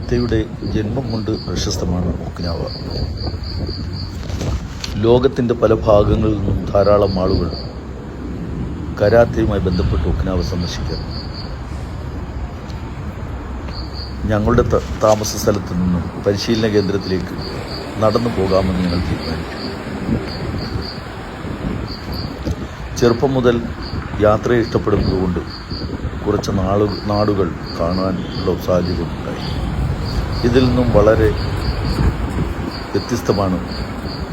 കരാത്തയുടെ ജന്മം കൊണ്ട് പ്രശസ്തമാണ് ഒക്കിനാവ. ലോകത്തിൻ്റെ പല ഭാഗങ്ങളിൽ നിന്നും ധാരാളം ആളുകൾ കരാത്തയുമായി ബന്ധപ്പെട്ട് ഒക്കിനാവ സന്ദർശിക്കാൻ ഞങ്ങളുടെ താമസ സ്ഥലത്ത് നിന്നും പരിശീലന കേന്ദ്രത്തിലേക്ക് നടന്നു പോകാമെന്ന് ഞങ്ങൾ തീരുമാനിച്ചു. ചെറുപ്പം മുതൽ യാത്രയെ ഇഷ്ടപ്പെടുന്നതുകൊണ്ട് കുറച്ച് നാടുകൾ കാണാനുള്ള സാഹചര്യമുണ്ടായി. ഇതിൽ നിന്നും വളരെ വ്യത്യസ്തമാണ്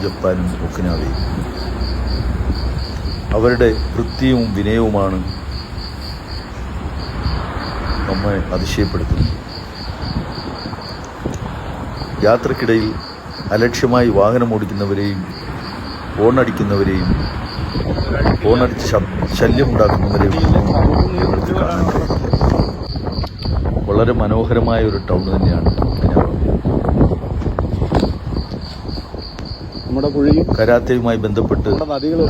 ജപ്പാനും ഒക്കിനാവയും. അവരുടെ വൃത്തിയും വിനയവുമാണ് നമ്മെ അതിശയപ്പെടുത്തുന്നത്. യാത്രക്കിടയിൽ അലക്ഷ്യമായി വാഹനമോടിക്കുന്നവരെയും ഹോണടിക്കുന്നവരെയും ഹോണടിച്ച് ശല്യമുണ്ടാക്കുന്നവരെയും ഞങ്ങൾക്ക് കാണാൻ കഴിയും. വളരെ മനോഹരമായ ഒരു ടൗൺ തന്നെയാണ് ഒക്കിനാവ. കരാത്തയുമായി ബന്ധപ്പെട്ട്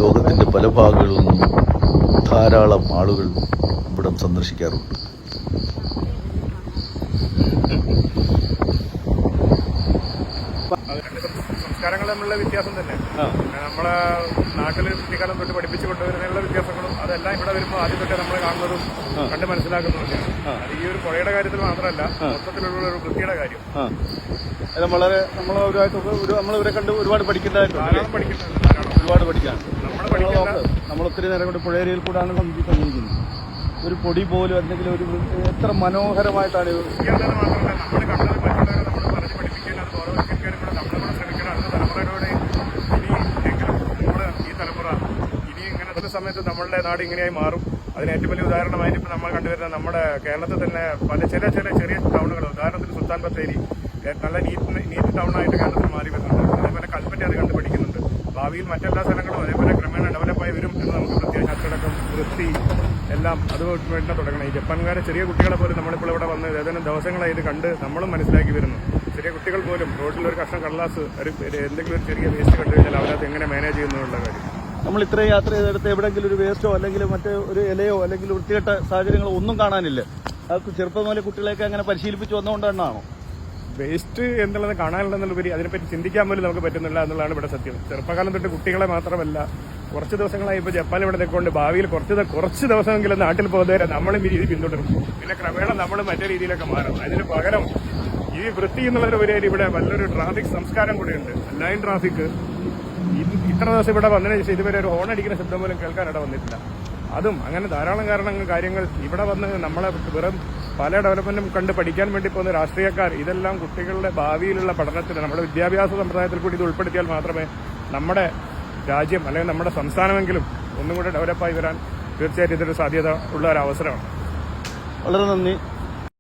ലോകത്തിന്റെ പല ഭാഗങ്ങളിൽ നിന്നും ധാരാളം ആളുകൾ ഇവിടം സന്ദർശിക്കാറുണ്ട്. സംസ്കാരങ്ങൾ തമ്മിലുള്ള വ്യത്യാസം തന്നെ നമ്മളെ നാട്ടിൽ കുട്ടിക്കാലം തൊട്ട് പഠിപ്പിച്ചു കൊണ്ടുവരുന്നതിനുള്ള വ്യത്യാസങ്ങളും അതെല്ലാം ഇവിടെ വരുമ്പോൾ ആദ്യം തൊട്ട് നമ്മൾ കാണുന്നതും കണ്ട് മനസ്സിലാക്കുന്നതൊക്കെയാണ്. അത് ഈ ഒരു പുഴയുടെ കാര്യത്തിൽ മാത്രമല്ല, മൊത്തത്തിലുള്ള ഒരു വൃത്തിയുടെ കാര്യം വളരെ നമ്മളിവരെ കണ്ട് ഒരുപാട് പഠിക്കേണ്ടതായിട്ട് ഒരുപാട് പഠിക്കാൻ. നമ്മൾ ഒത്തിരി നേരം കൊണ്ട് പുഴയേരിയിൽ കൂടാണ് സഞ്ചരിക്കുന്നത്. ഒരു പൊടി പോലും എന്തെങ്കിലും ഒരു എത്ര മനോഹരമായിട്ടാണ് മാത്രമല്ല നമ്മൾ കണ്ടത് മറ്റുള്ളവരെ നമ്മൾ പറഞ്ഞ് പഠിപ്പിക്കാൻ, അത് ബോധവൽക്കരിക്കാനും കൂടെ നമ്മളിവിടെ ശ്രമിക്കണം. അടുത്ത തലമുറയോടെ ഇനിയെങ്കിലും നമ്മൾ ഈ തലമുറ ഇനി ഇങ്ങനെ സമയത്ത് നമ്മളുടെ നാട് ഇങ്ങനെയായി മാറും. അതിന് ഏറ്റവും വലിയ ഉദാഹരണമായിട്ട് ഇപ്പോൾ നമ്മൾ കണ്ടുവരുന്ന നമ്മുടെ കേരളത്തിൽ തന്നെ പല ചെറിയ ടൗണുകൾ, ഉദാഹരണത്തിന് സുൽത്താൻ ബത്തേരി നല്ല നീറ്റ് ടൗണായിട്ട് കേരളത്തിൽ മാറി വരുന്നുണ്ട്. അതേപോലെ കൽപ്പറ്റ അത് കണ്ടു പഠിക്കുന്നുണ്ട്. ഭാവിയിൽ മറ്റെല്ലാ സ്ഥലങ്ങളും അതേപോലെ ക്രമേണ ഡെവലപ്പായി വരും എന്ന് നമുക്ക് പ്രത്യേകിച്ച് അച്ചടക്കം, വൃത്തി എല്ലാം അത് വേണ്ട തുടങ്ങണം. ഈ ജപ്പാൻകാരെ ചെറിയ കുട്ടികളെ പോലും നമ്മളിപ്പോൾ ഇവിടെ വന്ന് ഏതാനും ദിവസങ്ങളായിട്ട് കണ്ട് നമ്മളും മനസ്സിലാക്കി വരുന്നു. ചെറിയ കുട്ടികൾ പോലും റോഡിൽ ഒരു കഷ്ണം കടലാസ് എന്തെങ്കിലും ഒരു ചെറിയ വേസ്റ്റ് കണ്ടു കഴിഞ്ഞാൽ അവരത് എങ്ങനെ മാനേജ് ചെയ്യുന്നുള്ള കാര്യം. നമ്മൾ ഇത്രയും യാത്ര ചെയ്തെടുത്ത് എവിടെയെങ്കിലും ഒരു വേസ്റ്റോ അല്ലെങ്കിൽ മറ്റേ ഒരു ഇലയോ അല്ലെങ്കിൽ വൃത്തികെട്ട സാഹചര്യങ്ങളോ ഒന്നും കാണാനില്ല. അത് ചെറുപ്പം മുതലേ കുട്ടികളെയൊക്കെ അങ്ങനെ പരിശീലിപ്പിച്ച് വന്നുകൊണ്ടാണോ? വേസ്റ്റ് എന്നുള്ളത് കാണാനുള്ളതെന്നുള്ളപരി അതിനെപ്പറ്റി ചിന്തിക്കാൻ പോലും നമുക്ക് പറ്റുന്നില്ല എന്നുള്ളതാണ് ഇവിടെ സത്യം. ചെറുപ്പകാലം തൊട്ട് കുട്ടികളെ മാത്രമല്ല, കുറച്ച് ദിവസങ്ങളായി ഇപ്പോൾ ജപ്പാൻ ഇവിടെ നിൽക്കൊണ്ട് ഭാവിയിൽ കുറച്ച് ദിവസമെങ്കിലും നാട്ടിൽ പോകുന്നവരെ നമ്മളും ഈ രീതി പിന്തുടരും. പിന്നെ ക്രമേണ നമ്മൾ മറ്റേ രീതിയിലൊക്കെ മാറും. അതിന് പകരം ഈ വൃത്തി എന്നുള്ളൊരു പരിപാടി ഇവിടെ നല്ലൊരു ട്രാഫിക് സംസ്കാരം കൂടെയുണ്ട്. ലൈൻ ട്രാഫിക് ഇത്ര ദിവസം ഇവിടെ വന്നതിന് ശേഷം ഇതുവരെ ഒരു ഹോൺ അടിക്കുന്ന ശബ്ദം പോലും കേൾക്കാനിട വന്നിട്ടില്ല. അതും അങ്ങനെ ധാരാളം കാര്യങ്ങൾ ഇവിടെ വന്ന് നമ്മളെ വെറും പല ഡെവലപ്മെന്റും കണ്ട് പഠിക്കാൻ വേണ്ടി പോകുന്ന രാഷ്ട്രീയക്കാർ ഇതെല്ലാം കുട്ടികളുടെ ഭാവിയിലുള്ള പഠനത്തിന് നമ്മുടെ വിദ്യാഭ്യാസ സമ്പ്രദായത്തിൽ കൂടി ഇത് ഉൾപ്പെടുത്തിയാൽ മാത്രമേ നമ്മുടെ രാജ്യം അല്ലെങ്കിൽ നമ്മുടെ സംസ്ഥാനമെങ്കിലും ഒന്നും കൂടെ ഡെവലപ്പായി വരാൻ തീർച്ചയായിട്ടും ഇതൊരു സാധ്യത ഉള്ള ഒരു അവസരമാണ്. വളരെ നന്ദി.